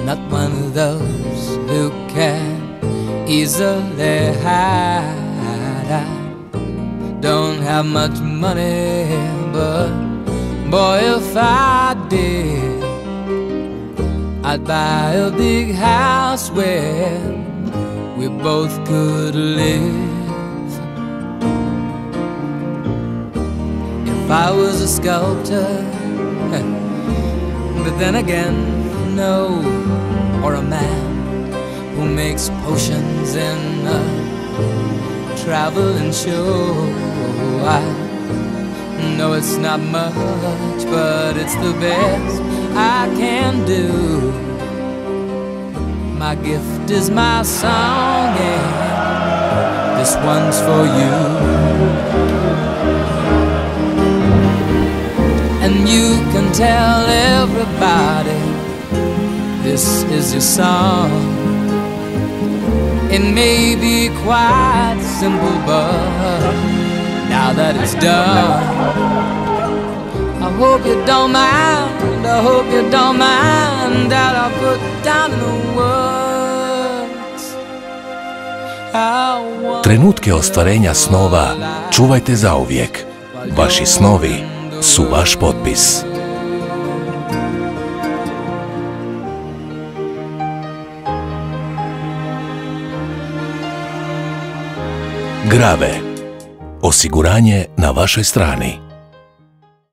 not one of those who can easily hide. I don't have much money, but boy, if I did, I'd buy a big house where we both could live. If I was a sculptor, but then again, no, or a man who makes potions in a traveling show. I know it's not much, but it's the best I can do. My gift is my song, and this one's for you. And you can tell everybody this is your song. It may be quite simple, but now that it's done, I hope you don't mind, I hope you don't mind that I put down in the words. Trenutke ostvarenja snova čuvajte zauvijek. Vaši snovi su vaš potpis. Grave. Osiguranje na vašoj strani.